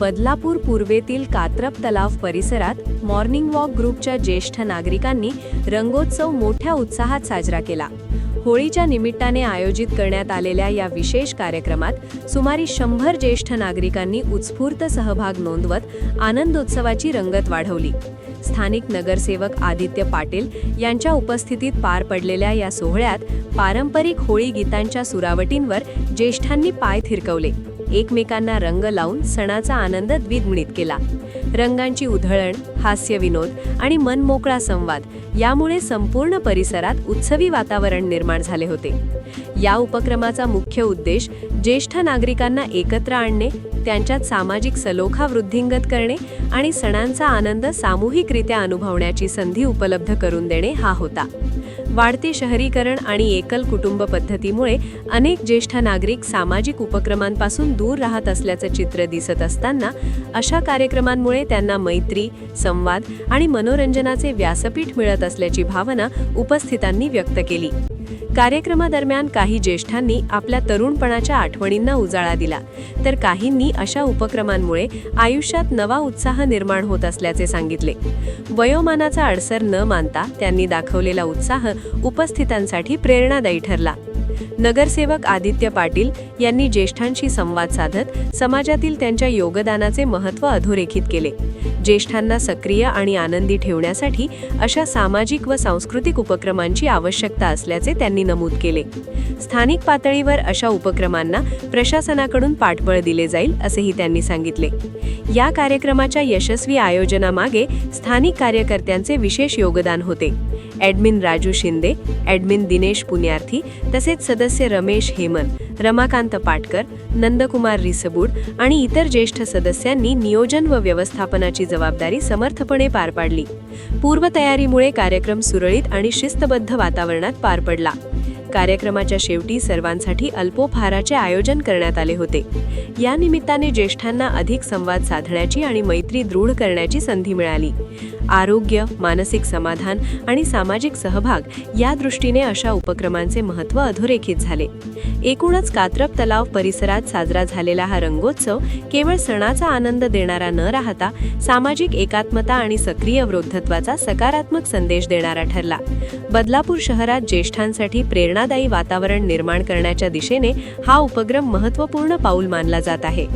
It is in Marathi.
बदलापूर पूर्वेतील कात्रप तलाव परिसरात मॉर्निंग वॉक ग्रुपच्या ज्येष्ठ नागरिकांनी रंगोत्सव मोठ्या उत्साहात साजरा केला. होळीच्या निमित्ताने आयोजित करण्यात आलेल्या या विशेष कार्यक्रमात सुमारे 100 ज्येष्ठ नागरिकांनी उत्स्फूर्त सहभाग नोंदवत आनंदोत्सवाची रंगत वाढवली. स्थानिक नगरसेवक आदित्य पाटील यांच्या उपस्थितीत पार पडलेल्या या सोहळ्यात पारंपरिक होळी गीतांच्या सुरावटींवर ज्येष्ठांनी पाय थिरकवले. एकमेकांना रंग लावून सणाचा आनंद द्विगुणित केला. रंगांची उधळण, हास्यविनोद आणि मनमोकळा संवाद यामुळे संपूर्ण परिसरात उत्सवी वातावरण निर्माण झाले होते. या उपक्रमाचा मुख्य उद्देश ज्येष्ठ नागरिकांना एकत्र आणणे, त्यांच्यात सामाजिक सलोखा वृद्धिंगत करणे आणि सणांचा आनंद सामूहिकरित्या अनुभवण्याची संधी उपलब्ध करून देणे हा होता. वाढते शहरीकरण आणि एकल कुटुंब पद्धतीमुळे अनेक ज्येष्ठ नागरिक सामाजिक उपक्रमांपासून दूर राहत असल्याचं चित्र दिसत असताना अशा कार्यक्रमांमुळे त्यांना मैत्री, संवाद आणि मनोरंजनाचे व्यासपीठ मिळत असल्याची भावना उपस्थितांनी व्यक्त केली. कार्यक्रमादरम्यान काही ज्येष्ठांनी आपल्या तरुणपणाच्या आठवणींना उजाळा दिला, तर काहींनी अशा उपक्रमांमुळे आयुष्यात नवा उत्साह निर्माण होत असल्याचे सांगितले. वयोमानाचा अडसर न मानता त्यांनी दाखवलेला उत्साह उपस्थितांसाठी प्रेरणादायी ठरला. नगरसेवक आदित्य पाटील यांनी ज्येष्ठांशी संवाद साधत समाजातील त्यांच्या योगदानाचे महत्त्व अधोरेखित केले. ज्येष्ठांना सक्रिय आणि आनंदी ठेवण्यासाठी अशा सामाजिक व सांस्कृतिक उपक्रमांची आवश्यकता असल्याचे त्यांनी नमूद केले. स्थानिक पातळीवर अशा उपक्रमांना प्रशासनाकडून पाठबळ दिले जाईल असेही त्यांनी सांगितले. या कार्यक्रमाच्या यशस्वी आयोजनामागे स्थानिक कार्यकर्त्यांचे विशेष योगदान होते. ॲडमिन राजू शिंदे, ॲडमिन दिनेश पुण्यार्थी तसेच सदस्य रमेश हेमन, रमाकांत पाटकर, नंदकुमार रिसबूड आणि इतर ज्येष्ठ सदस्यांनी नियोजन व व्यवस्थापनाची जबाबदारी समर्थपणे पार पाडली. पूर्वतयारीमुळे कार्यक्रम सुरळीत आणि शिस्तबद्ध वातावरणात पार पडला. कार्यक्रमाच्या शेवटी सर्वांसाठी अल्पोपहाराचे आयोजन करण्यात आले होते. या निमित्ताने ज्येष्ठांना अधिक संवाद साधण्याची आणि मैत्री दृढ करण्याची संधी मिळाली. आरोग्य, मानसिक समाधान आणि सामाजिक सहभाग या दृष्टीने अशा उपक्रमांचे महत्त्व अधोरेखित झाले. एकूणच कात्रप तलाव परिसरात साजरा झालेला हा रंगोत्सव केवळ सणाचा आनंद देणारा न राहता सामाजिक एकात्मता आणि सक्रिय वृद्धत्वाचा सकारात्मक संदेश देणारा ठरला. बदलापूर शहरात ज्येष्ठांसाठी प्रेरणादायी वातावरण निर्माण करण्याच्या दिशेने हा उपक्रम महत्त्वपूर्ण पाऊल मानला जात आहे.